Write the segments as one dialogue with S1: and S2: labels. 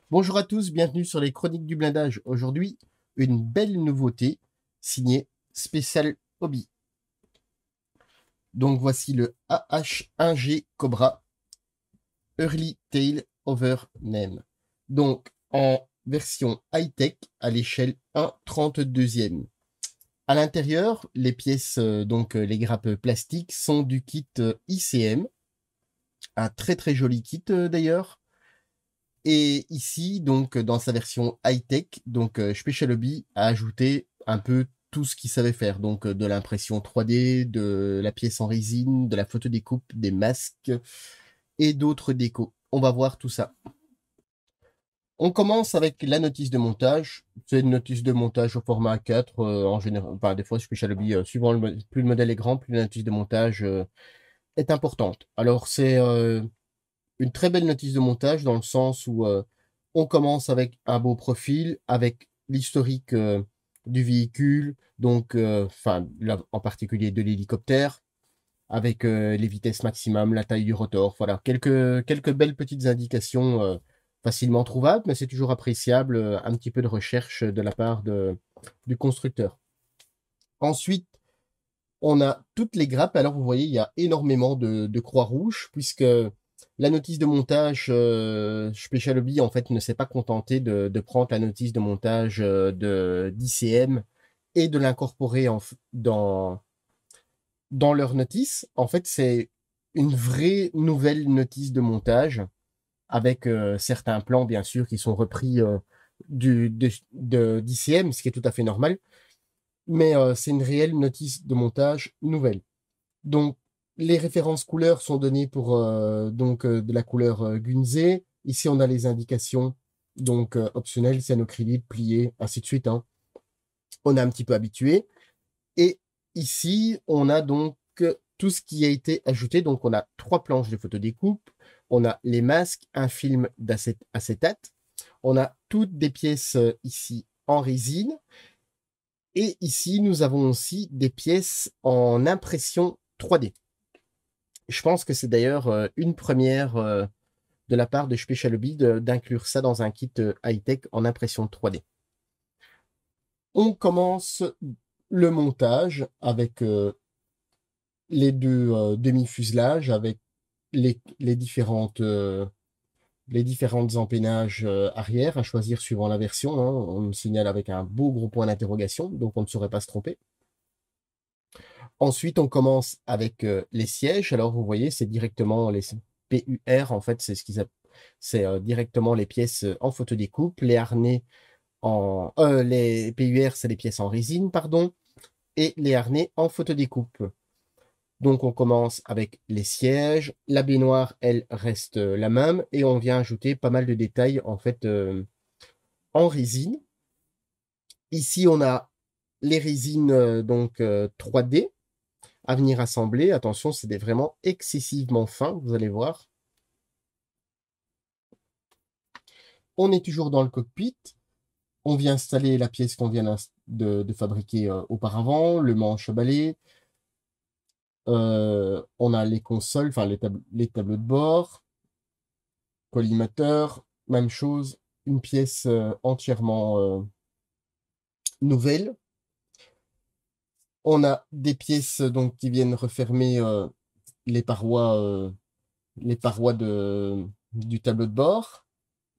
S1: Bonjour à tous, bienvenue sur les Chroniques du blindage. Aujourd'hui, une belle nouveauté signée Special Hobby. Donc voici le AH1G Cobra Early Tail Over Name. Donc en version high-tech à l'échelle 1/32e. À l'intérieur, les pièces, les grappes plastiques sont du kit ICM, un très très joli kit d'ailleurs. Et ici, donc, dans sa version high-tech, Special Hobby a ajouté un peu tout ce qu'il savait faire. Donc, de l'impression 3D, de la pièce en résine, de la photodécoupe, des masques et d'autres décos. On va voir tout ça. On commence avec la notice de montage. C'est une notice de montage au format A4, en général. Enfin, des fois, Special Hobby, suivant plus le modèle est grand, plus la notice de montage est importante. Alors, c'est une très belle notice de montage dans le sens où on commence avec un beau profil, avec l'historique du véhicule, en particulier de l'hélicoptère, avec les vitesses maximum, la taille du rotor, voilà, quelques belles petites indications facilement trouvables, mais c'est toujours appréciable, un petit peu de recherche de la part du constructeur. Ensuite, on a toutes les grappes. Alors, vous voyez, il y a énormément de croix rouges, puisque la notice de montage Special Hobby, en fait, ne s'est pas contenté de prendre la notice de montage d'ICM et de l'incorporer dans leur notice. En fait, c'est une vraie nouvelle notice de montage avec certains plans, bien sûr, qui sont repris d'ICM, ce qui est tout à fait normal. Mais c'est une réelle notice de montage nouvelle. Donc, les références couleurs sont données pour de la couleur Gunze. Ici, on a les indications optionnelles, cyanocrylite, plié, ainsi de suite, hein. On est un petit peu habitué. Et ici, on a donc tout ce qui a été ajouté. Donc, on a 3 planches de photodécoupe. On a les masques, un film d'acétate. On a toutes des pièces ici en résine. Et ici, nous avons aussi des pièces en impression 3D. Je pense que c'est d'ailleurs une première de la part de Special Hobby d'inclure ça dans un kit high-tech en impression 3D. On commence le montage avec les deux demi-fuselages, avec les différentes empennages arrière à choisir suivant la version, hein. On me signale avec un beau gros point d'interrogation, donc on ne saurait pas se tromper. Ensuite, on commence avec les sièges. Alors, vous voyez, c'est directement les PUR, en fait, c'est ce qu'ils appellent. C'est directement les pièces en photodécoupe. Les harnais les PUR, c'est les pièces en résine, pardon. Et les harnais en photodécoupe. Donc, on commence avec les sièges. La baignoire, elle, reste la même. Et on vient ajouter pas mal de détails, en fait, en résine. Ici, on a les résines 3D à venir assembler. Attention, c'est vraiment excessivement fin, vous allez voir. On est toujours dans le cockpit. On vient installer la pièce qu'on vient de fabriquer auparavant, le manche balai. On a les consoles, enfin les tableaux de bord, collimateur, même chose, une pièce entièrement nouvelle. On a des pièces qui viennent refermer les parois, du tableau de bord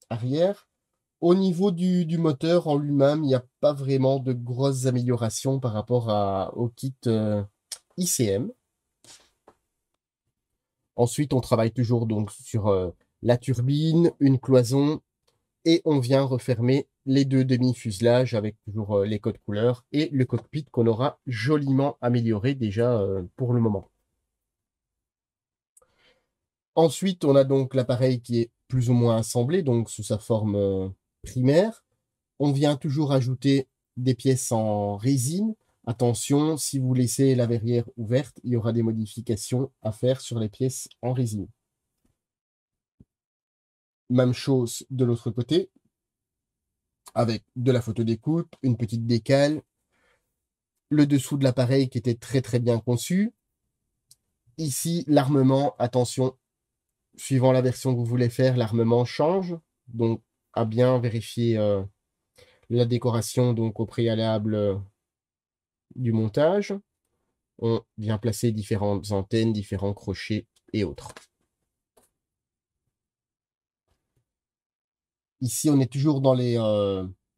S1: arrière. Au niveau du moteur en lui-même, il n'y a pas vraiment de grosses améliorations par rapport au kit ICM. Ensuite, on travaille toujours donc sur la turbine, une cloison, et on vient refermer les deux demi-fuselages avec toujours les codes couleurs et le cockpit qu'on aura joliment amélioré déjà pour le moment. Ensuite, on a donc l'appareil qui est plus ou moins assemblé, donc sous sa forme primaire. On vient toujours ajouter des pièces en résine. Attention, si vous laissez la verrière ouverte, il y aura des modifications à faire sur les pièces en résine. Même chose de l'autre côté, avec de la photo d'écoute, une petite décale, le dessous de l'appareil qui était très très bien conçu. Ici, l'armement, attention, suivant la version que vous voulez faire, l'armement change. Donc, à bien vérifier la décoration donc au préalable du montage. On vient placer différentes antennes, différents crochets et autres. Ici, on est toujours dans les,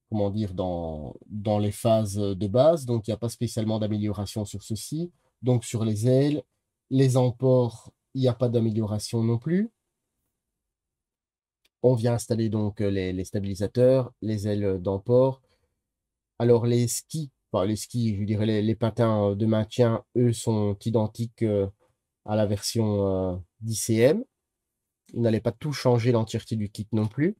S1: comment dire, dans les phases de base, donc il n'y a pas spécialement d'amélioration sur ceci. Donc sur les ailes, les emports, il n'y a pas d'amélioration non plus. On vient installer donc les stabilisateurs, les ailes d'emport. Alors les skis, enfin les skis, je dirais les patins de maintien, eux, sont identiques à la version d'ICM. Ils n'allaient pas tout changer l'entièreté du kit non plus.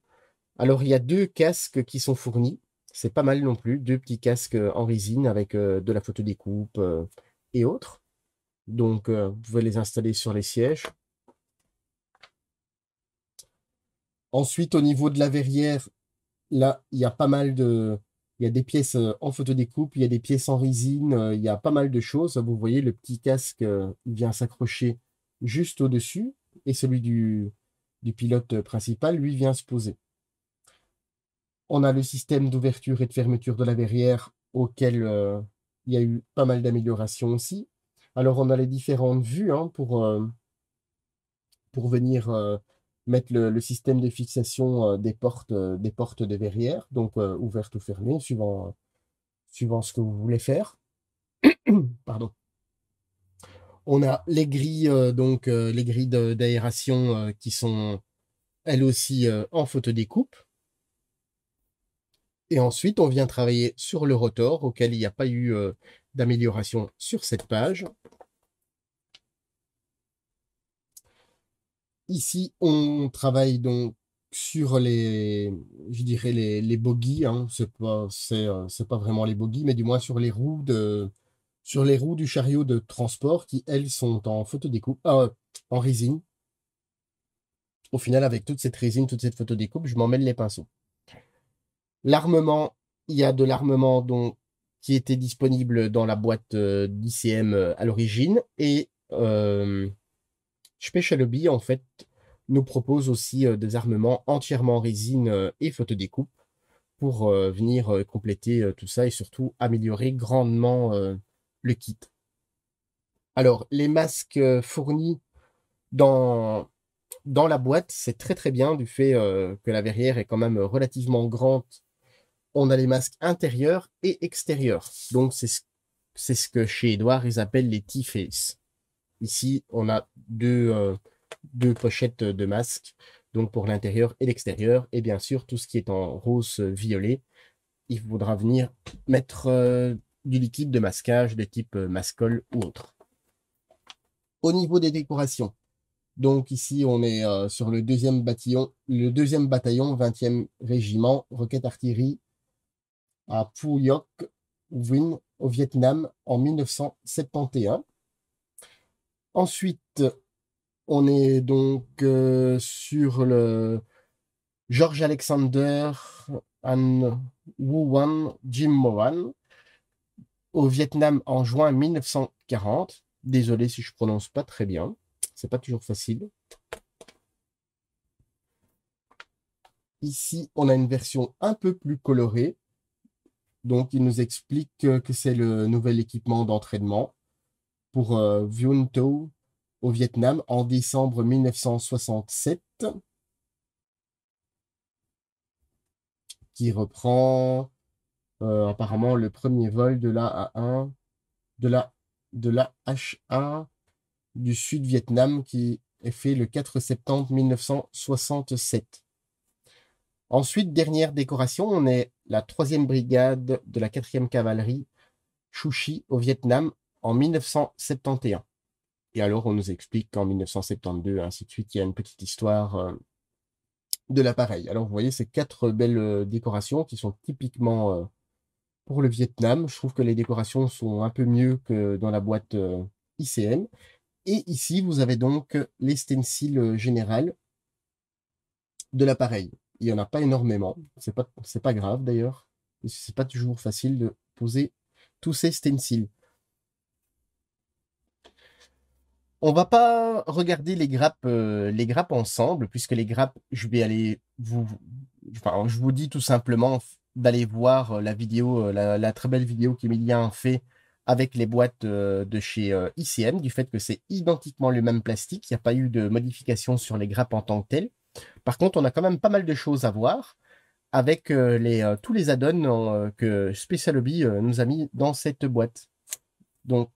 S1: Alors, il y a deux casques qui sont fournis. C'est pas mal non plus. Deux petits casques en résine avec de la photodécoupe et autres. Donc, vous pouvez les installer sur les sièges. Ensuite, au niveau de la verrière, là, il y a pas mal de... Il y a des pièces en photodécoupe, il y a des pièces en résine, il y a pas mal de choses. Vous voyez, le petit casque, il vient s'accrocher juste au-dessus. Et celui du pilote principal, lui, vient se poser. On a le système d'ouverture et de fermeture de la verrière auquel il y a eu pas mal d'améliorations aussi. Alors, on a les différentes vues hein, pour venir mettre le système de fixation des portes de verrière, donc ouvertes ou fermées, suivant ce que vous voulez faire. Pardon. On a les grilles, les grilles d'aération qui sont elles aussi en photodécoupe. Et ensuite, on vient travailler sur le rotor, auquel il n'y a pas eu d'amélioration sur cette page. Ici, on travaille donc sur je dirais les bogies. Hein. C'est pas vraiment les bogies, mais du moins sur les roues du chariot de transport qui, elles, sont en photodécoupe, en résine. Au final, avec toute cette résine, toute cette photodécoupe, je m'en mêle les pinceaux. L'armement, il y a de l'armement qui était disponible dans la boîte d'ICM à l'origine. Et Special Hobby, en fait, nous propose aussi des armements entièrement en résine et photodécoupe pour venir compléter tout ça et surtout améliorer grandement le kit. Alors, les masques fournis dans, dans la boîte, c'est très très bien du fait que la verrière est quand même relativement grande. On a les masques intérieurs et extérieurs. Donc, c'est ce que chez Edouard, ils appellent les T-Face. Ici, on a deux pochettes de masques, donc pour l'intérieur et l'extérieur. Et bien sûr, tout ce qui est en rose-violet, il faudra venir mettre du liquide de masquage de type Mascol ou autre. Au niveau des décorations, donc ici, on est sur le deuxième bataillon 20e régiment, roquette artillerie, à Phu Yok Vinh, au Vietnam, en 1971. Ensuite, on est donc sur le George Alexander An Wuan Jim Mohan, au Vietnam en juin 1940. Désolé si je prononce pas très bien, c'est pas toujours facile. Ici, on a une version un peu plus colorée. Donc, il nous explique que c'est le nouvel équipement d'entraînement pour Vien Tho au Vietnam en décembre 1967, qui reprend apparemment le premier vol de la A1, de la H1 du Sud-Vietnam qui est fait le 4 septembre 1967. Ensuite, dernière décoration, on est la 3e brigade de la 4e cavalerie Chu Chi au Vietnam en 1971. Et alors, on nous explique qu'en 1972, ainsi de suite, il y a une petite histoire de l'appareil. Alors, vous voyez ces 4 belles décorations qui sont typiquement pour le Vietnam. Je trouve que les décorations sont un peu mieux que dans la boîte ICM. Et ici, vous avez donc les stencils générales de l'appareil. Il n'y en a pas énormément. C'est pas grave d'ailleurs. C'est pas toujours facile de poser tous ces stencils. On va pas regarder les grappes ensemble, puisque les grappes, je vais aller enfin, je vous dis tout simplement d'aller voir la vidéo, la très belle vidéo qu'Emilien a fait avec les boîtes de chez ICM, du fait que c'est identiquement le même plastique, il n'y a pas eu de modification sur les grappes en tant que telles. Par contre, on a quand même pas mal de choses à voir avec tous les add-ons que Special Hobby nous a mis dans cette boîte. Donc,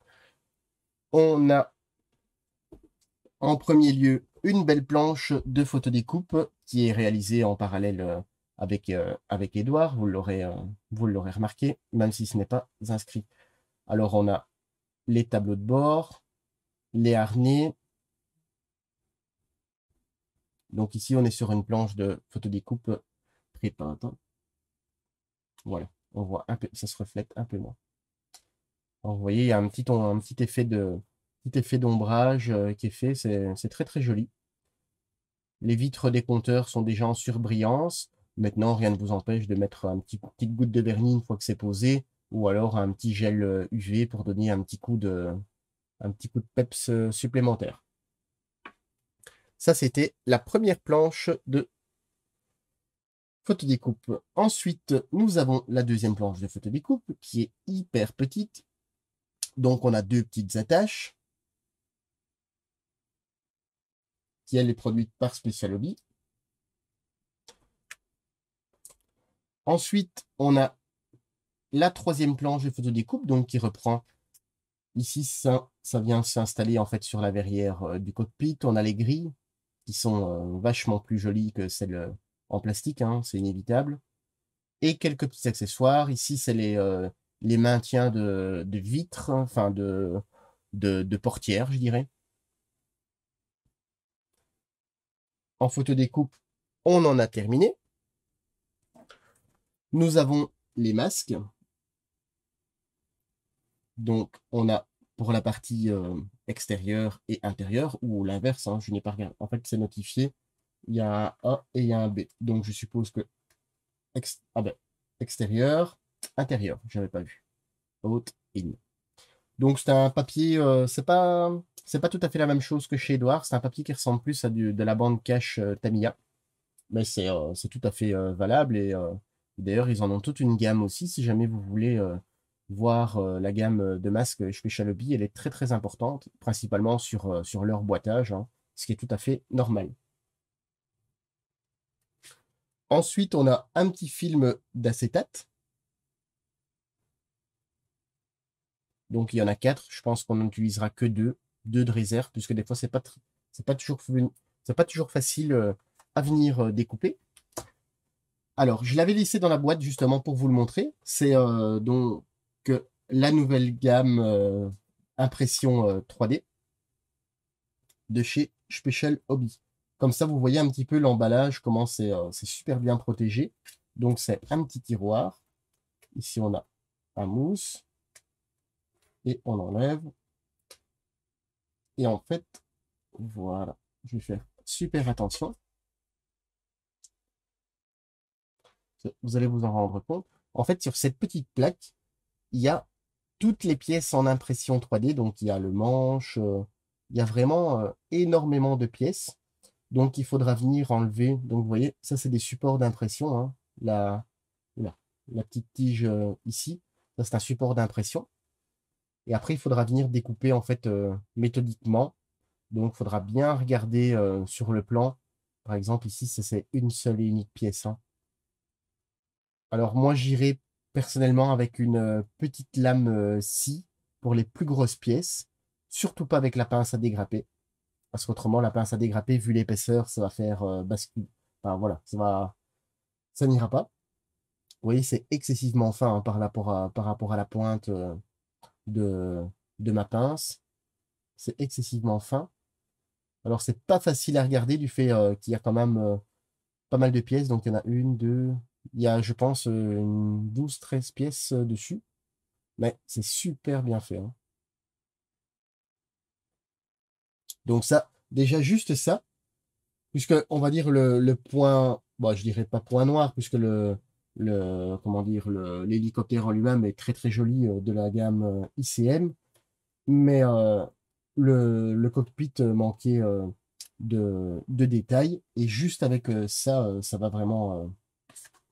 S1: on a en premier lieu une belle planche de photodécoupe qui est réalisée en parallèle avec Edouard. Vous l'aurez remarqué, même si ce n'est pas inscrit. Alors, on a les tableaux de bord, les harnais. Donc ici, on est sur une planche de photodécoupe pré-peinte. Voilà, on voit un peu, ça se reflète un peu moins. Alors, vous voyez, il y a un petit effet d'ombrage qui est fait, c'est très très joli. Les vitres des compteurs sont déjà en surbrillance. Maintenant, rien ne vous empêche de mettre petite goutte de vernis une fois que c'est posé, ou alors un petit gel UV pour donner un petit coup de peps supplémentaire. Ça, c'était la première planche de photodécoupe. Ensuite, nous avons la deuxième planche de photodécoupe qui est hyper petite. Donc, on a deux petites attaches qui, elle, est produite par Special Hobby. Ensuite, on a la troisième planche de photodécoupe, donc qui reprend ici, ça vient s'installer en fait sur la verrière du cockpit. On a les grilles qui sont vachement plus jolies que celles en plastique, hein, c'est inévitable. Et quelques petits accessoires. Ici, c'est les maintiens de vitres, enfin de portières, je dirais. En photodécoupe, on en a terminé. Nous avons les masques. Donc, on a pour la partie extérieure et intérieure, ou l'inverse, hein, je n'ai pas regardé. En fait, c'est notifié. Il y a un A et il y a un B. Donc, je suppose que extérieur, intérieur, je n'avais pas vu. Out, in. Donc, c'est un papier, c'est pas tout à fait la même chose que chez Edouard. C'est un papier qui ressemble plus à de la bande cache Tamiya. Mais c'est tout à fait valable. Et d'ailleurs, ils en ont toute une gamme aussi. Si jamais vous voulez voir la gamme de masques Special Hobby, elle est très très importante, principalement sur leur boitage, hein, ce qui est tout à fait normal. Ensuite, on a un petit film d'acétate. Donc, il y en a 4. Je pense qu'on n'utilisera que 2. 2 de réserve, puisque des fois, c'est pas toujours facile à venir découper. Alors, je l'avais laissé dans la boîte justement pour vous le montrer. C'est donc la nouvelle gamme impression 3D de chez Special Hobby. Comme ça, vous voyez un petit peu l'emballage, comment c'est super bien protégé. Donc, c'est un petit tiroir. Ici, on a un mousse. Et on enlève. Et en fait, voilà, je vais faire super attention. Vous allez vous en rendre compte. En fait, sur cette petite plaque, il y a toutes les pièces en impression 3D. Donc, il y a le manche, il y a vraiment énormément de pièces. Donc, il faudra venir enlever. Donc, vous voyez, ça, c'est des supports d'impression, hein. La petite tige ici, ça, c'est un support d'impression. Et après, il faudra venir découper, en fait, méthodiquement. Donc, il faudra bien regarder sur le plan. Par exemple, ici, c'est une seule et unique pièce, hein. Alors, moi, j'irai personnellement avec une petite lame scie pour les plus grosses pièces. Surtout pas avec la pince à dégrapper. Parce qu'autrement, la pince à dégrapper, vu l'épaisseur, ça va faire bascule. Enfin, voilà, ça n'ira pas. Vous voyez, c'est excessivement fin hein, par rapport à la pointe de, de ma pince. C'est excessivement fin. Alors, c'est pas facile à regarder du fait qu'il y a quand même pas mal de pièces. Donc, il y en a une, deux. Il y a, je pense, une 12-13 pièces dessus. Mais c'est super bien fait, hein. Donc, ça, déjà, juste ça, puisque on va dire le point, bon, je dirais pas point noir, puisque comment dire, l'hélicoptère en lui-même est très très joli de la gamme ICM. Mais le cockpit manquait de détails. Et juste avec ça, ça va vraiment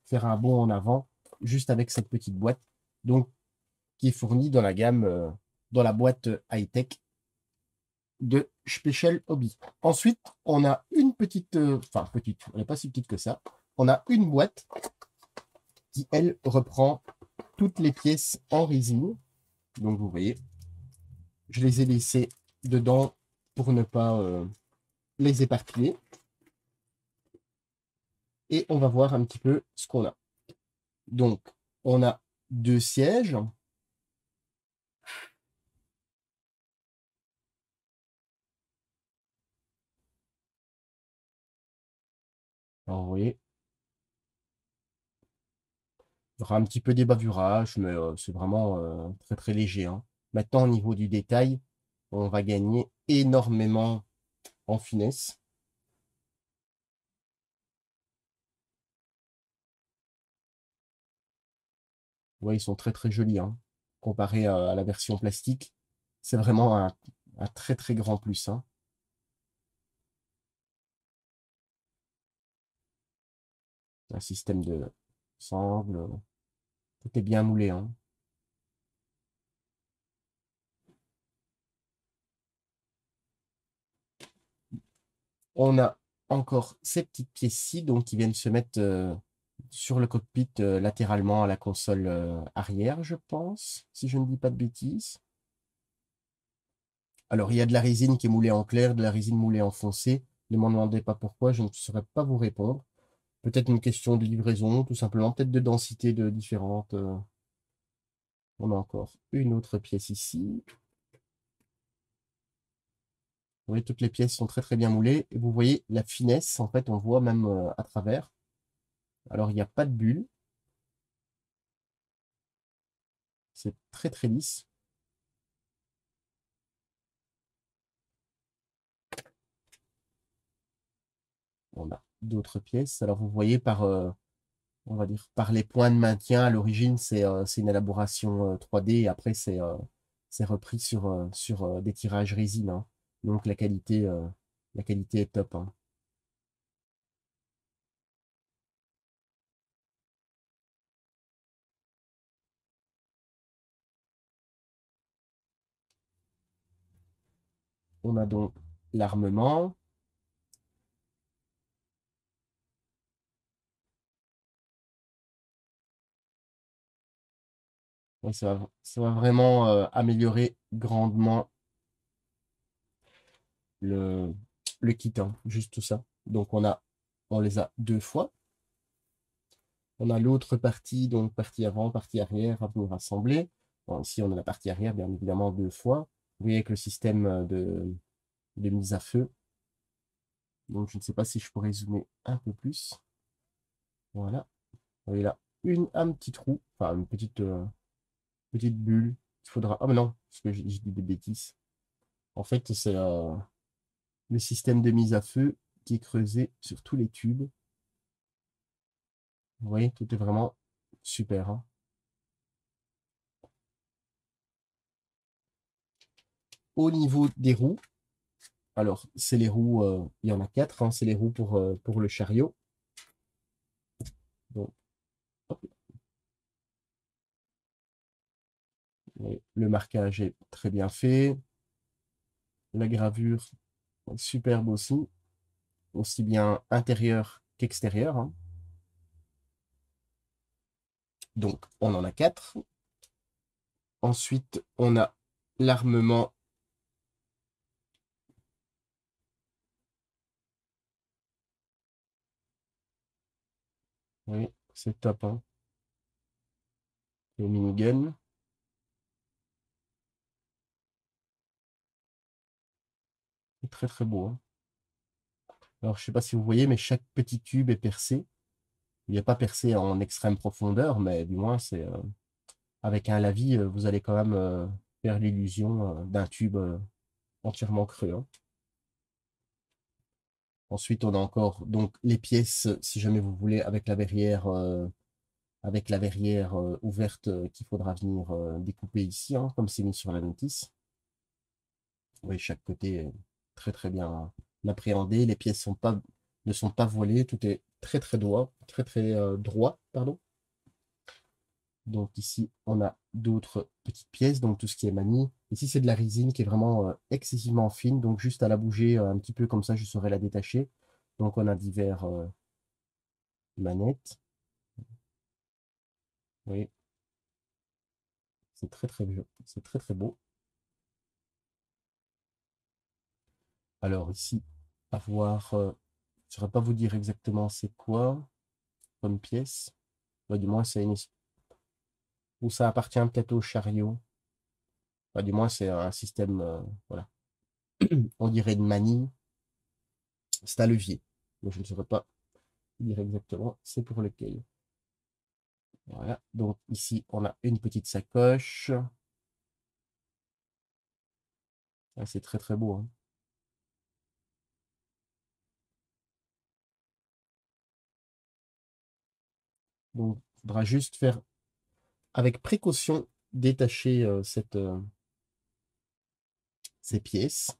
S1: faire un bond en avant, juste avec cette petite boîte. Donc, qui est fournie dans la gamme, dans la boîte high-tech de Special Hobby. Ensuite, on a une petite, enfin petite, elle n'est pas si petite que ça. On a une boîte qui, elle, reprend toutes les pièces en résine. Donc, vous voyez, je les ai laissées dedans pour ne pas les éparpiller. Et on va voir un petit peu ce qu'on a. Donc, on a deux sièges. Alors, vous voyez, il y aura un petit peu des bavurages, mais c'est vraiment très très léger, hein. Maintenant, au niveau du détail, on va gagner énormément en finesse. Ouais, ils sont très très jolis, hein. Comparé à la version plastique, c'est vraiment un très très grand plus, hein. Un système de sangle, tout est bien moulé, hein. On a encore ces petites pièces-ci, donc qui viennent se mettre sur le cockpit latéralement à la console arrière, je pense, si je ne dis pas de bêtises. Alors, il y a de la résine qui est moulée en clair, de la résine moulée en foncé. Ne m'en demandez pas pourquoi, je ne saurais pas vous répondre. Peut-être une question de livraison, tout simplement, peut-être de densité de différentes. On a encore une autre pièce ici. Vous voyez, toutes les pièces sont très très bien moulées. Et vous voyez la finesse, en fait, on voit même à travers. Alors, il n'y a pas de bulle. C'est très très lisse. On a d'autres pièces. Alors, vous voyez par, on va dire, par les points de maintien, à l'origine, c'est une élaboration 3D. Et après, c'est repris sur des tirages résine, hein. Donc, la qualité est top, hein. On a donc l'armement. Ouais, ça va vraiment améliorer grandement le, le kit, hein, juste tout ça. Donc on les a deux fois. On a l'autre partie, donc partie avant, partie arrière à venir assembler. Bon, ici, on a la partie arrière, bien évidemment, deux fois. Vous voyez avec le système de mise à feu. Donc je ne sais pas si je pourrais zoomer un peu plus. Voilà. Vous voyez là, un petit trou, enfin une petite bulle. Il faudra. Ah mais non, parce que j'ai dit des bêtises. En fait, c'est le système de mise à feu qui est creusé sur tous les tubes. Vous voyez, tout est vraiment super, hein. Au niveau des roues, alors c'est les roues, il y en a quatre, hein, c'est les roues pour le chariot. Donc, hop, le marquage est très bien fait. La gravure, superbe aussi, aussi bien intérieur qu'extérieur, hein. Donc, on en a quatre. Ensuite, on a l'armement. Oui, c'est top, hein. Le minigun. C'est très très beau, hein. Alors, je sais pas si vous voyez, mais chaque petit tube est percé. Il n'est pas percé en extrême profondeur, mais du moins, c'est avec un lavis, vous allez quand même faire l'illusion d'un tube entièrement creux, hein. Ensuite, on a encore donc les pièces, si jamais vous voulez, avec la verrière ouverte qu'il faudra venir découper ici, hein, comme c'est mis sur la notice. Oui, chaque côté est très très bien appréhendé. Les pièces ne sont pas voilées. Tout est très très droit, droit, pardon. Donc ici, on a d'autres petites pièces, donc tout ce qui est manie. Ici, c'est de la résine qui est vraiment excessivement fine, donc juste à la bouger un petit peu comme ça, je saurais la détacher. Donc on a divers manettes. Oui, c'est très très beau. C'est très très beau. Alors ici, à voir, je ne saurais pas vous dire exactement c'est quoi comme pièce. Bah, du moins, c'est une... ou ça appartient peut-être au chariot. Bah, du moins, c'est un système, voilà. On dirait une manie. C'est un levier. Mais je ne saurais pas dire exactement c'est pour lequel. Voilà. Donc ici, on a une petite sacoche. Ah, c'est très très beau, hein. Donc, il faudra juste faire avec précaution détacher ces pièces.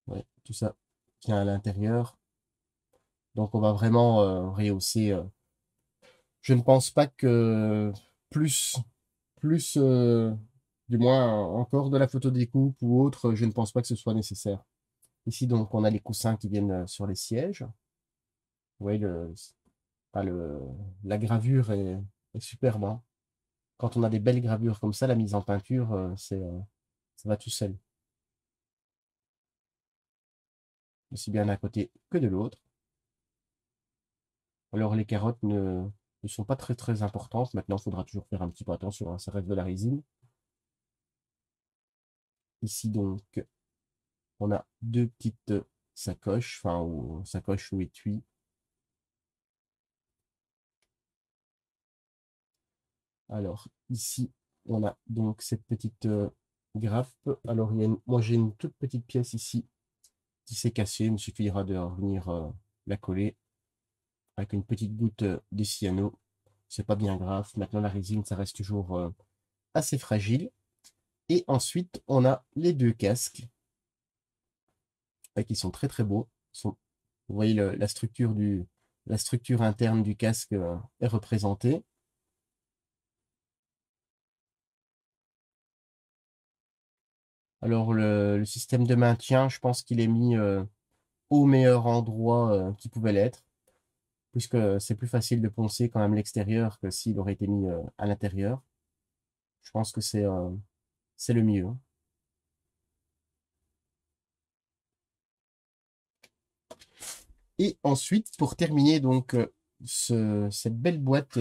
S1: Ouais, tout ça tient à l'intérieur. Donc, on va vraiment rehausser. Je ne pense pas que plus, plus du moins encore de la photo découpe ou autre, je ne pense pas que ce soit nécessaire. Ici, donc, on a les coussins qui viennent sur les sièges. Vous voyez, enfin, la gravure est superbe, hein. Quand on a des belles gravures comme ça, la mise en peinture, ça va tout seul. Aussi bien d'un côté que de l'autre. Alors, les carottes ne sont pas très très importantes. Maintenant, il faudra toujours faire un petit peu attention, hein, ça reste de la résine. Ici, donc, on a deux petites sacoches, enfin, ou sacoches ou étui. Alors, ici, on a donc cette petite grappe. Alors, moi, j'ai une toute petite pièce ici qui s'est cassée. Il me suffira de revenir la coller avec une petite goutte de cyano. C'est pas bien grave. Maintenant, la résine, ça reste toujours assez fragile. Et ensuite, on a les deux casques qui sont très très beaux. Vous voyez la structure interne du casque est représentée. Alors le système de maintien, je pense qu'il est mis au meilleur endroit qui pouvait l'être, puisque c'est plus facile de poncer quand même l'extérieur que s'il aurait été mis à l'intérieur. Je pense que c'est le mieux, hein. Et ensuite, pour terminer donc cette belle boîte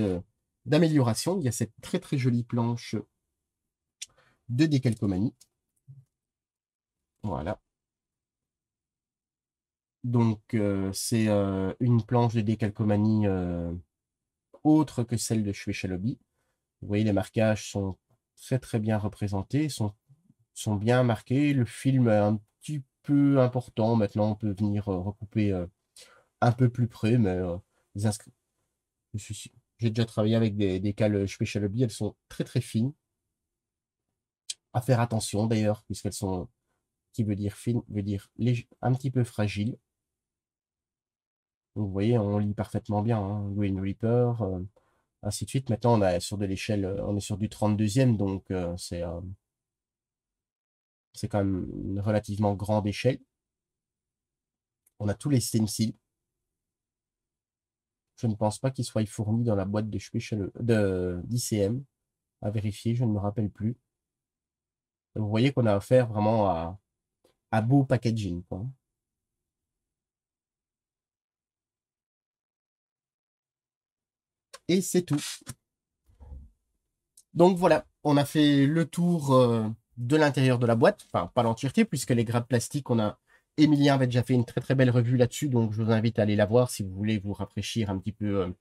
S1: d'amélioration, il y a cette très très jolie planche de décalcomanie. Voilà. Donc c'est une planche de décalcomanie autre que celle de Shweta Lobby. Vous voyez, les marquages sont très très bien représentés, sont bien marqués. Le film est un petit peu important. Maintenant, on peut venir recouper un peu plus près, mais les inscrits. J'ai déjà travaillé avec des cales Shweta Lobby, elles sont très très fines. À faire attention d'ailleurs, puisqu'elles sont, qui veut dire fine, veut dire un petit peu fragile. Donc, vous voyez, on lit parfaitement bien, hein. Green Reaper, ainsi de suite. Maintenant, on est sur de l'échelle, on est sur du 32e, donc c'est quand même une relativement grande échelle. On a tous les stencils. Je ne pense pas qu'ils soient fournis dans la boîte d'ICM. À vérifier, je ne me rappelle plus. Vous voyez qu'on a affaire vraiment à beau packaging, quoi. Et c'est tout. Donc voilà, on a fait le tour de l'intérieur de la boîte, enfin pas l'entièreté, puisque les grappes plastiques, Emilien avait déjà fait une très très belle revue là-dessus, donc je vous invite à aller la voir si vous voulez vous rafraîchir un petit peu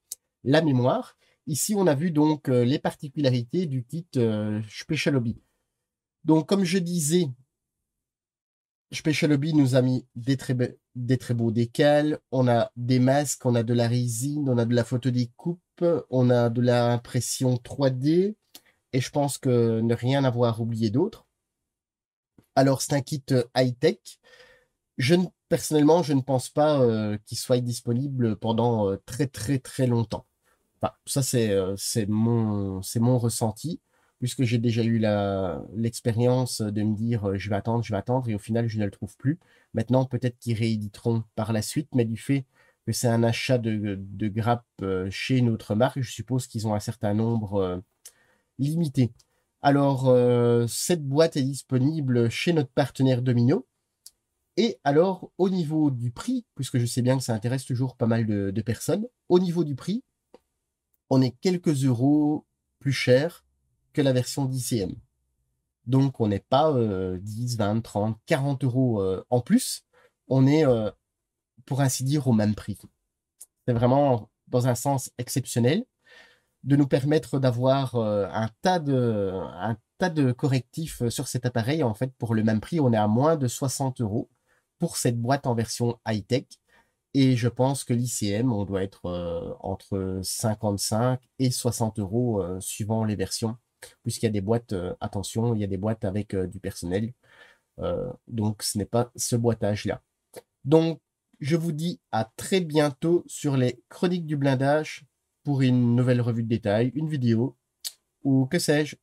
S1: la mémoire. Ici, on a vu donc les particularités du kit Special Hobby. Donc comme je disais, Special Hobby nous a mis des très beaux décals, on a des masques, on a de la résine, on a de la photo découpe, on a de l'impression 3D, et je pense que ne rien avoir oublié d'autre. Alors, c'est un kit high-tech. Personnellement, je ne pense pas qu'il soit disponible pendant très très très longtemps. Enfin, ça, c'est mon ressenti, puisque j'ai déjà eu l'expérience de me dire je vais attendre, et au final, je ne le trouve plus. Maintenant, peut-être qu'ils rééditeront par la suite, mais du fait que c'est un achat de grappes chez une autre marque, je suppose qu'ils ont un certain nombre limité. Alors, cette boîte est disponible chez notre partenaire Domino. Et alors, au niveau du prix, puisque je sais bien que ça intéresse toujours pas mal de personnes, au niveau du prix, on est quelques euros plus cher que la version d'ICM. Donc, on n'est pas 10, 20, 30, 40 euros en plus. On est, pour ainsi dire, au même prix. C'est vraiment, dans un sens exceptionnel, de nous permettre d'avoir un tas de correctifs sur cet appareil. En fait, pour le même prix, on est à moins de 60 euros pour cette boîte en version high-tech. Et je pense que l'ICM, on doit être entre 55 et 60 euros suivant les versions, puisqu'il y a des boîtes, attention, il y a des boîtes avec du personnel. Donc, ce n'est pas ce boîtage-là. Donc, je vous dis à très bientôt sur les chroniques du blindage pour une nouvelle revue de détail, une vidéo ou que sais-je.